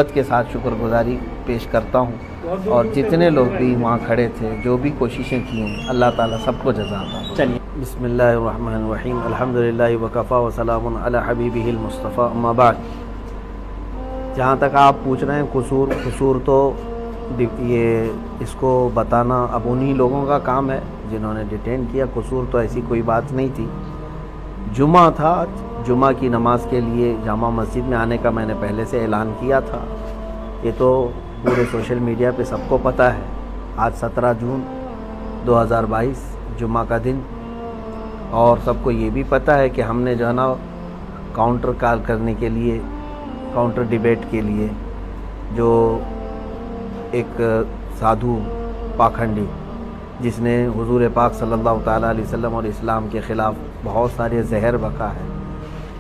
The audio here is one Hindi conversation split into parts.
के साथ शुक्रगुजारी पेश करता हूँ। और जितने लोग भी वहाँ खड़े थे, जो भी कोशिशें की हैं, अल्लाह ताला सबको जज़ा अता। चलिए, बिस्मिल्लाहिर्रहमानिर्रहीम, अल्हम्दुलिल्लाहि व कफ़ा व सलामुन अला हबीबिहिल मुस्तफ़ा, अम्मा बाद। जहाँ तक आप पूछ रहे हैं कसूर तो ये इसको बताना अब उन्हीं लोगों का काम है जिन्होंने डिटेन किया। कसूर तो ऐसी कोई बात नहीं थी। जुमा था, जुमा की नमाज के लिए जामा मस्जिद में आने का मैंने पहले से ऐलान किया था। ये तो पूरे सोशल मीडिया पे सबको पता है। आज 17 जून 2022 जुमा का दिन, और सबको ये भी पता है कि हमने जो है ना काउंटर कॉल करने के लिए, काउंटर डिबेट के लिए, जो एक साधु पाखंडी जिसने हुजूर पाक सल्लल्लाहु ताला अलैहि वसल्लम और इस्लाम के ख़िलाफ़ बहुत सारे जहर बका है,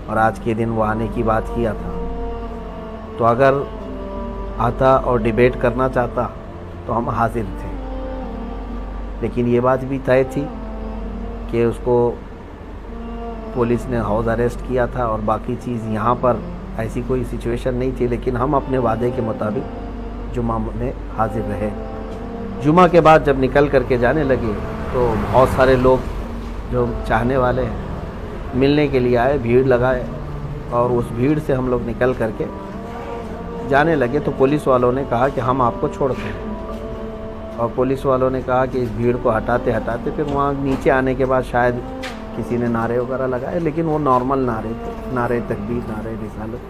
और आज के दिन वो आने की बात किया था। तो अगर आता और डिबेट करना चाहता तो हम हाजिर थे, लेकिन ये बात भी तय थी कि उसको पुलिस ने हाउस अरेस्ट किया था, और बाकी चीज़ यहाँ पर ऐसी कोई सिचुएशन नहीं थी। लेकिन हम अपने वादे के मुताबिक जुमा में हाजिर रहे। जुमा के बाद जब निकल करके जाने लगे तो बहुत सारे लोग जो चाहने वाले हैं मिलने के लिए आए, भीड़ लगाए, और उस भीड़ से हम लोग निकल करके जाने लगे तो पुलिस वालों ने कहा कि हम आपको छोड़ते हैं। और पुलिस वालों ने कहा कि इस भीड़ को हटाते हटाते फिर वहाँ नीचे आने के बाद शायद किसी ने नारे वगैरह लगाए, लेकिन वो नॉर्मल नारे थे, नारे तकबीर, नारे रिसालत,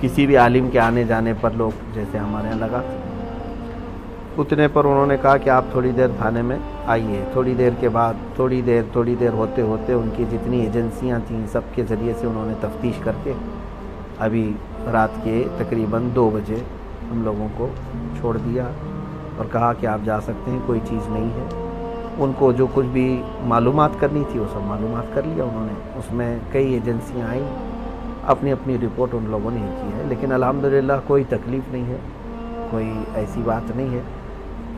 किसी भी आलिम के आने जाने पर लोग जैसे हमारे यहाँ लगाते। उतने पर उन्होंने कहा कि आप थोड़ी देर थाने में आइए। थोड़ी देर के बाद थोड़ी देर होते होते उनकी जितनी एजेंसियां थीं सबके ज़रिए से उन्होंने तफ्तीश करके अभी रात के तकरीबन 2 बजे हम लोगों को छोड़ दिया और कहा कि आप जा सकते हैं, कोई चीज़ नहीं है। उनको जो कुछ भी मालूमात करनी थी वो सब मालूमात कर लिया उन्होंने। उसमें कई एजेंसियाँ आई, अपनी अपनी रिपोर्ट उन लोगों ने की है, लेकिन अल्हम्दुलिल्लाह कोई तकलीफ़ नहीं है, कोई ऐसी बात नहीं है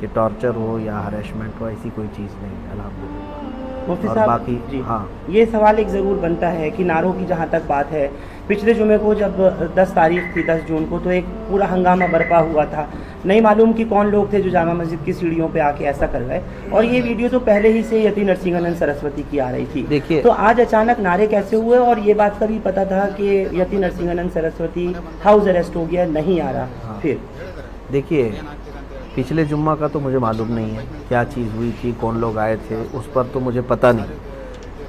कि टॉर्चर हो या हरेसमेंट हो, ऐसी कोई चीज़ नहीं है अल्हम्दुलिल्लाह। मुफ्ती और साहब बाकी जी, हाँ, ये सवाल एक ज़रूर बनता है कि नारों की जहाँ तक बात है, पिछले जुमे को जब 10 तारीख थी, 10 जून को, तो एक पूरा हंगामा बरपा हुआ था। नहीं मालूम कि कौन लोग थे जो जामा मस्जिद की सीढ़ियों पे आके ऐसा कर गए, और ये वीडियो तो पहले ही से यति नरसिंहानंद सरस्वती की आ रही थी। देखिए, तो आज अचानक नारे कैसे हुए? और ये बात का भी पता था कि यति नरसिंहानंद सरस्वती हाउस अरेस्ट हो गया, नहीं आ रहा। हाँ, फिर देखिए, पिछले जुम्मा का तो मुझे मालूम नहीं है क्या चीज़ हुई थी, कौन लोग आए थे, उस पर तो मुझे पता नहीं।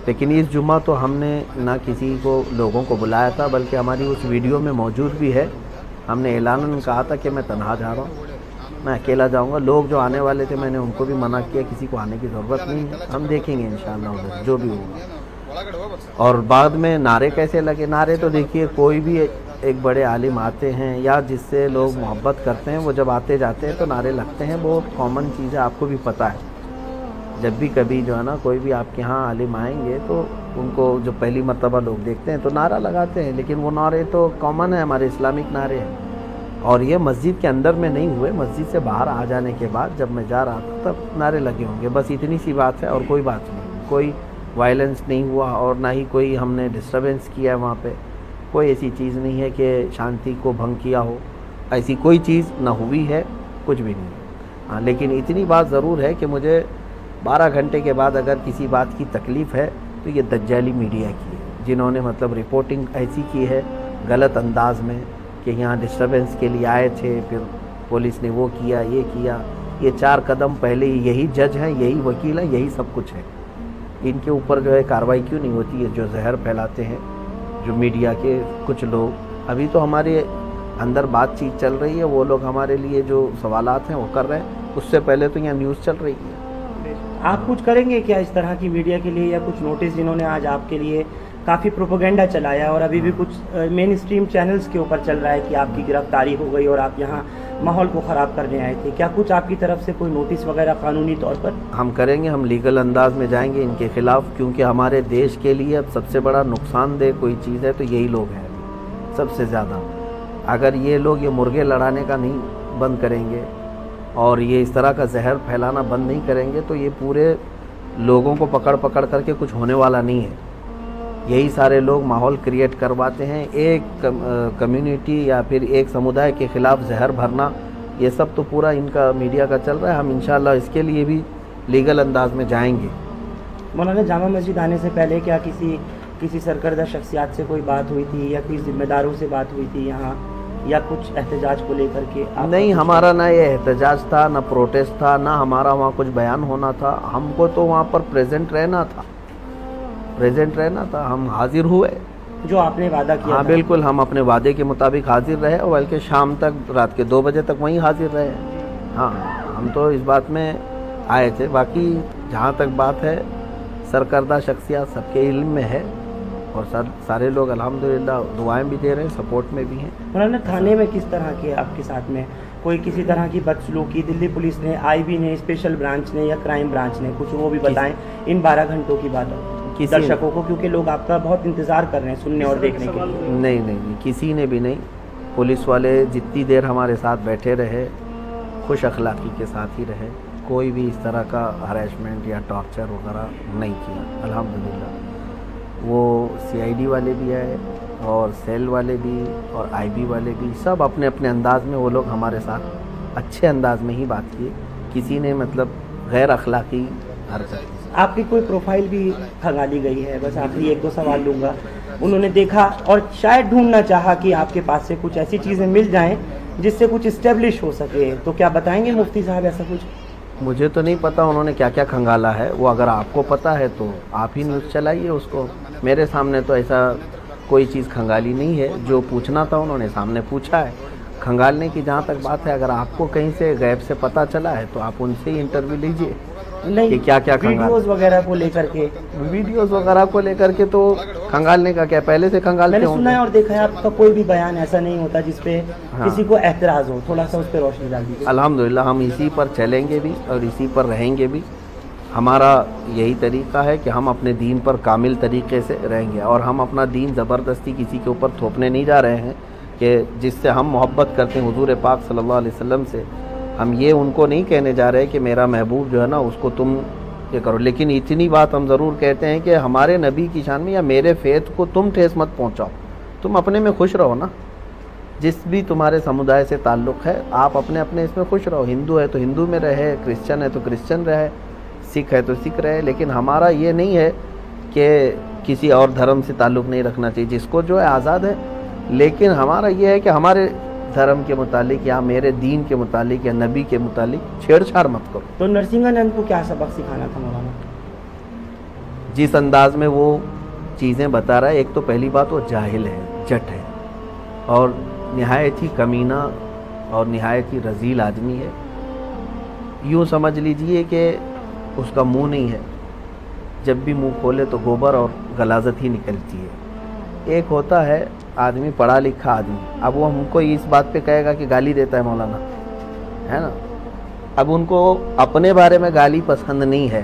लेकिन इस जुम्मा तो हमने ना किसी को लोगों को बुलाया था, बल्कि हमारी उस वीडियो में मौजूद भी है। हमने ऐलानन कहा था कि मैं तन्हा जा रहा हूँ, मैं अकेला जाऊँगा। लोग जो आने वाले थे मैंने उनको भी मना किया, किसी को आने की ज़रूरत नहीं है, हम देखेंगे इंशाअल्लाह उधर जो भी होगा। और बाद में नारे कैसे लगे? नारे तो देखिए, कोई भी एक बड़े आलिम आते हैं या जिससे लोग मोहब्बत करते हैं, वो जब आते जाते हैं तो नारे लगते हैं, बहुत कॉमन चीज़ है, आपको भी पता है। जब भी कभी जो है ना कोई भी आपके यहाँ आलिम आएंगे तो उनको जो पहली मर्तबा लोग देखते हैं तो नारा लगाते हैं, लेकिन वो नारे तो कॉमन है, हमारे इस्लामिक नारे हैं। और ये मस्जिद के अंदर में नहीं हुए, मस्जिद से बाहर आ जाने के बाद जब मैं जा रहा था तब नारे लगे होंगे, बस इतनी सी बात है और कोई बात नहीं। कोई वायलेंस नहीं हुआ और ना ही कोई हमने डिस्टर्बेंस किया है वहाँ पे। कोई ऐसी चीज़ नहीं है कि शांति को भंग किया हो, ऐसी कोई चीज़ ना हुई है, कुछ भी नहीं। हाँ, लेकिन इतनी बात ज़रूर है कि मुझे 12 घंटे के बाद अगर किसी बात की तकलीफ़ है तो ये दज्जाली मीडिया की है, जिन्होंने मतलब रिपोर्टिंग ऐसी की है गलत अंदाज में कि यहाँ डिस्टर्बेंस के लिए आए थे, फिर पुलिस ने वो किया, ये किया। ये 4 कदम पहले ही यही जज हैं, यही वकील हैं, यही सब कुछ है। इनके ऊपर जो है कार्रवाई क्यों नहीं होती है? जो जहर फैलाते हैं जो मीडिया के कुछ लोग। अभी तो हमारे अंदर बातचीत चल रही है, वो लोग हमारे लिए जो सवालात हैं वो कर रहे हैं, उससे पहले तो यहाँ न्यूज़ चल रही है। आप कुछ करेंगे क्या इस तरह की मीडिया के लिए, या कुछ नोटिस? जिन्होंने आज आपके लिए काफ़ी प्रोपेगेंडा चलाया और अभी भी कुछ मेन स्ट्रीम चैनल्स के ऊपर चल रहा है कि आपकी गिरफ्तारी हो गई और आप यहाँ माहौल को ख़राब करने आए थे, क्या कुछ आपकी तरफ से कोई नोटिस वगैरह कानूनी तौर पर? हम करेंगे, हम लीगल अंदाज में जाएंगे इनके ख़िलाफ़, क्योंकि हमारे देश के लिए अब सबसे बड़ा नुकसानदेह कोई चीज़ है तो यही लोग हैं सबसे ज़्यादा। अगर ये लोग ये मुर्गे लड़ाने का नहीं बंद करेंगे और ये इस तरह का जहर फैलाना बंद नहीं करेंगे तो ये पूरे लोगों को पकड़ पकड़ करके कुछ होने वाला नहीं है। यही सारे लोग माहौल क्रिएट करवाते हैं। एक कम्युनिटी या फिर एक समुदाय के ख़िलाफ़ जहर भरना, ये सब तो पूरा इनका मीडिया का चल रहा है। हम इंशाल्लाह इसके लिए भी लीगल अंदाज में जाएंगे। मौलाना, जामा मस्जिद आने से पहले क्या किसी सरकर्दा शख्सियात से कोई बात हुई थी या कोई जिम्मेदारों से बात हुई थी यहाँ, या कुछ एहतजाज को लेकर के? नहीं, हमारा ना ये एहतजाज था, ना प्रोटेस्ट था, ना हमारा वहाँ कुछ बयान होना था। हमको तो वहाँ पर प्रेजेंट रहना था। हम हाजिर हुए जो आपने वादा किया। हाँ बिल्कुल, हम अपने वादे के मुताबिक हाजिर रहे और बल्कि शाम तक, रात के 2 बजे तक वहीं हाजिर रहे। हाँ, हम तो इस बात में आए थे। बाकी जहाँ तक बात है, सरकर्दा शख्सियत सबके इल्म में है और सारे लोग अल्हम्दुलिल्लाह दुआएं भी दे रहे हैं, सपोर्ट में भी हैं। मौलाना, थाने में किस तरह के आपके साथ में कोई किसी तरह की बदसलूकी दिल्ली पुलिस ने, IB ने, स्पेशल ब्रांच ने या क्राइम ब्रांच ने, कुछ वो भी बताएं इन 12 घंटों की बात दर्शकों को, क्योंकि लोग आपका बहुत इंतज़ार कर रहे हैं सुनने और देखने के लिए। नहीं, किसी ने भी नहीं। पुलिस वाले जितनी देर हमारे साथ बैठे रहे, खुश अखलाक़ी के साथ ही रहे। कोई भी इस तरह का हरेसमेंट या टॉर्चर वगैरह नहीं किया अल्हम्दुलिल्लाह। वो CID वाले भी आए और सेल वाले भी और IB वाले भी, सब अपने अपने अंदाज में वो लोग हमारे साथ अच्छे अंदाज में ही बात किए। किसी ने मतलब गैर अखलाक़ी हरकत। आपकी कोई प्रोफाइल भी खंगाली गई है? बस आखिरी 1-2 सवाल लूँगा। उन्होंने देखा और शायद ढूंढना चाहा कि आपके पास से कुछ ऐसी चीज़ें मिल जाएं जिससे कुछ इस्टेब्लिश हो सके, तो क्या बताएंगे मुफ्ती साहब ऐसा कुछ? मुझे तो नहीं पता उन्होंने क्या क्या खंगाला है। वो अगर आपको पता है तो आप ही न्यूज़ चलाइए उसको। मेरे सामने तो ऐसा कोई चीज़ खंगाली नहीं है। जो पूछना था उन्होंने सामने पूछा है। खंगालने की जहाँ तक बात है, अगर आपको कहीं से गैब से पता चला है तो आप उनसे ही इंटरव्यू लीजिए कि क्या क्या वीडियोस वगैरह को लेकर के। वीडियोस वगैरह को लेकर के तो खंगालने का क्या, पहले से खंगालते मैंने सुना है और देखा है, आपका कोई भी बयान ऐसा नहीं होता जिसपे हाँ। किसी को एतराज़ हो। थोड़ा सा उस पर रोशनी डाल दीजिए। अल्हम्दुलिल्लाह हम इसी पर चलेंगे भी और इसी पर रहेंगे भी। हमारा यही तरीका है कि हम अपने दीन पर कामिल तरीके से रहेंगे और हम अपना दीन ज़बरदस्ती किसी के ऊपर थोपने नहीं जा रहे हैं कि जिससे हम मोहब्बत करते हैं हुजूर पाक सल्लल्लाहु अलैहि वसल्लम से। हम ये उनको नहीं कहने जा रहे कि मेरा महबूब जो है ना उसको तुम ये करो, लेकिन इतनी बात हम ज़रूर कहते हैं कि हमारे नबी की शान में या मेरे फेथ को तुम ठेस मत पहुँचाओ। तुम अपने में खुश रहो ना, जिस भी तुम्हारे समुदाय से ताल्लुक़ है आप अपने अपने इसमें खुश रहो। हिंदू है तो हिंदू में रहे, क्रिश्चियन है तो क्रिश्चियन रहे, सिख है तो सिख रहे। लेकिन हमारा ये नहीं है कि किसी और धर्म से ताल्लुक़ नहीं रखना चाहिए, जिसको जो है आज़ाद है। लेकिन हमारा ये है कि हमारे धर्म के मुतालिक या मेरे दीन के मुतालिक या नबी के मुतालिक छेड़छाड़ मत करो। तो नरसिंहानंद को क्या सबक सिखाना था मौलाना? जिस अंदाज में वो चीज़ें बता रहा है, एक तो पहली बात वो जाहिल है, जट है और निहायत ही कमीना और निहायत ही रजील आदमी है। यूँ समझ लीजिए कि उसका मुंह नहीं है, जब भी मुंह खोले तो गोबर और गलाजत ही निकलती है। एक होता है आदमी पढ़ा लिखा आदमी, अब वो हमको इस बात पे कहेगा कि गाली देता है मौलाना, है ना। अब उनको अपने बारे में गाली पसंद नहीं है,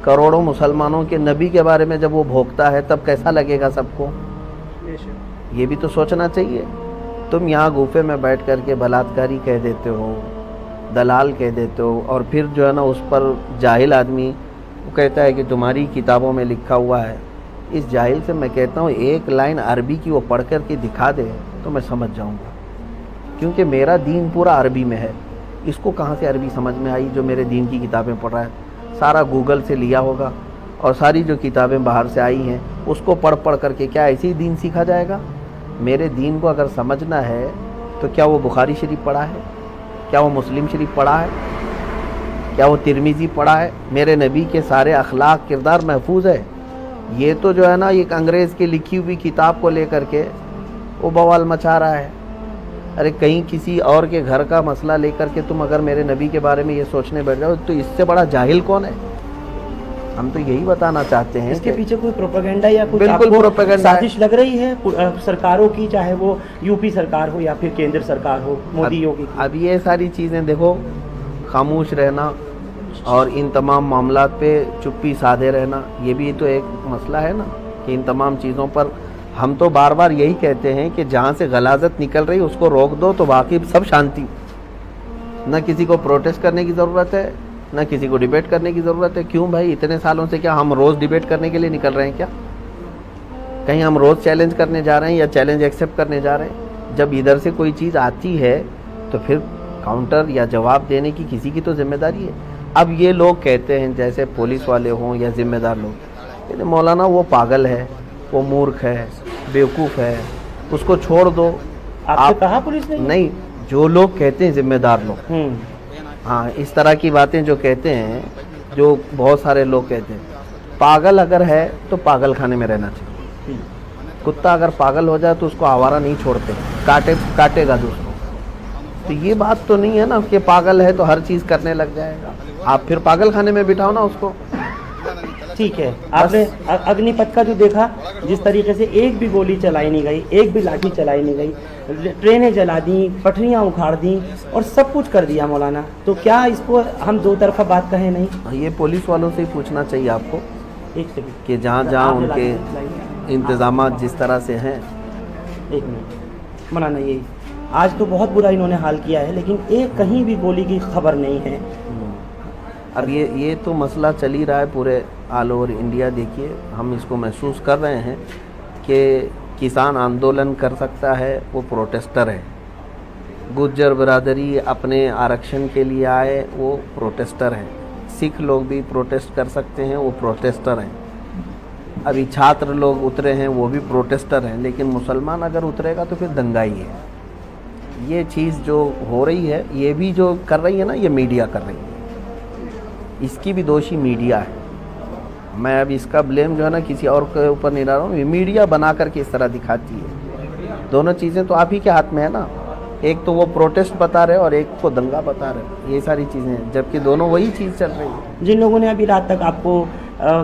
करोड़ों मुसलमानों के नबी के बारे में जब वो भोंकता है तब कैसा लगेगा सबको, ये भी तो सोचना चाहिए। तुम यहाँ गुफे में बैठ कर के बलात्कारी कह देते हो, दलाल कह देते हो और फिर जो है ना उस पर जाहिल आदमी वो कहता है कि तुम्हारी किताबों में लिखा हुआ है। इस जाहिल से मैं कहता हूँ एक लाइन अरबी की वो पढ़ कर के दिखा दे तो मैं समझ जाऊँगा, क्योंकि मेरा दीन पूरा अरबी में है। इसको कहाँ से अरबी समझ में आई जो मेरे दीन की किताबें पढ़ रहा है? सारा गूगल से लिया होगा और सारी जो किताबें बाहर से आई हैं उसको पढ़ पढ़ करके क्या ऐसे ही दीन सीखा जाएगा? मेरे दीन को अगर समझना है तो क्या वो बुखारी शरीफ पढ़ा है, क्या वो मुस्लिम शरीफ पढ़ा है, क्या वो तिरमिज़ी पढ़ा है? मेरे नबी के सारे अखलाक किरदार महफूज है। ये तो जो है ना एक अंग्रेज़ की लिखी हुई किताब को लेकर के वो बवाल मचा रहा है। अरे कहीं किसी और के घर का मसला लेकर के तुम अगर मेरे नबी के बारे में ये सोचने बैठ जाओ तो इससे बड़ा जाहिल कौन है? हम तो यही बताना चाहते हैं। इसके पीछे कोई प्रोपेगेंडा या कुछ बिल्कुल प्रोपेगेंडा साजिश लग रही है सरकारों की, चाहे वो यूपी सरकार हो या फिर केंद्र सरकार हो, मोदी योगी? अब ये सारी चीज़ें देखो, खामोश रहना और इन तमाम मामलात पे चुप्पी साधे रहना, ये भी तो एक मसला है ना कि इन तमाम चीज़ों पर हम तो बार बार यही कहते हैं कि जहाँ से गलाजत निकल रही उसको रोक दो तो बाकी सब शांति। न किसी को प्रोटेस्ट करने की ज़रूरत है, न किसी को डिबेट करने की ज़रूरत है। क्यों भाई, इतने सालों से क्या हम रोज़ डिबेट करने के लिए निकल रहे हैं क्या? कहीं हम रोज़ चैलेंज करने जा रहे हैं या चैलेंज एक्सेप्ट करने जा रहे हैं? जब इधर से कोई चीज़ आती है तो फिर काउंटर या जवाब देने की किसी की तो जिम्मेदारी है। अब ये लोग कहते हैं, जैसे पुलिस वाले हों या जिम्मेदार लोग, कहते मौलाना वो पागल है, वो मूर्ख है, बेवकूफ़ है, उसको छोड़ दो। आपसे कहा पुलिस ने? नहीं, जो लोग कहते हैं जिम्मेदार लोग, हाँ, इस तरह की बातें जो कहते हैं, जो बहुत सारे लोग कहते हैं, पागल अगर है तो पागल खाने में रहना चाहिए। कुत्ता अगर पागल हो जाए तो उसको आवारा नहीं छोड़ते, काटेगा दूसरों। तो ये बात तो नहीं है ना कि पागल है तो हर चीज़ करने लग जाएगा। आप फिर पागल खाने में बिठाओ ना उसको। ठीक है, आपने अग्निपथ का जो देखा, जिस तरीके से एक भी गोली चलाई नहीं गई, एक भी लाठी चलाई नहीं गई, ट्रेनें जला दी, पटरियां उखाड़ दी और सब कुछ कर दिया मौलाना, तो क्या इसको हम दो तरफा बात कहें नहीं? ये पुलिस वालों से ही पूछना चाहिए आपको एक सेकंड कि जहाँ जहाँ उनके इंतजाम जिस तरह से हैं। एक मिनट मौलाना, यही आज तो बहुत बुरा इन्होंने हाल किया है, लेकिन एक कहीं भी गोली की खबर नहीं है। अब ये तो मसला चल ही रहा है पूरे ऑल ओवर इंडिया। देखिए, हम इसको महसूस कर रहे हैं कि किसान आंदोलन कर सकता है, वो प्रोटेस्टर है। गुज्जर बिरादरी अपने आरक्षण के लिए आए, वो प्रोटेस्टर है। सिख लोग भी प्रोटेस्ट कर सकते हैं, वो प्रोटेस्टर हैं। अभी छात्र लोग उतरे हैं, वो भी प्रोटेस्टर हैं। लेकिन मुसलमान अगर उतरेगा तो फिर दंगा ही है। ये चीज़ जो हो रही है, ये भी जो कर रही है ना, ये मीडिया कर रही है। इसकी भी दोषी मीडिया है। मैं अब इसका ब्लेम जो है ना किसी और के ऊपर नहीं डाल रहा हूँ, मीडिया बना करके इस तरह दिखाती है। दोनों चीज़ें तो आप ही के हाथ में है ना। एक तो वो प्रोटेस्ट बता रहे और एक को दंगा बता रहे, ये सारी चीज़ें हैं, जबकि दोनों वही चीज़ चल रही है। जिन लोगों ने अभी रात तक आपको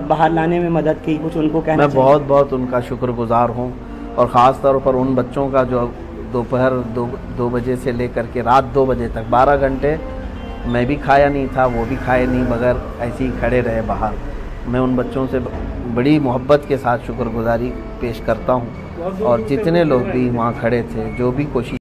बाहर लाने में मदद की, कुछ उनको कहना मैं बहुत बहुत उनका शुक्रगुजार हूँ। और ख़ास तौर पर उन बच्चों का जो दोपहर 2 बजे से लेकर के रात 2 बजे तक 12 घंटे मैं भी खाया नहीं था, वो भी खाए नहीं, मगर ऐसे ही खड़े रहे बाहर। मैं उन बच्चों से बड़ी मोहब्बत के साथ शुक्रगुजारी पेश करता हूँ। और जितने लोग भी वहाँ खड़े थे, जो भी कोशिश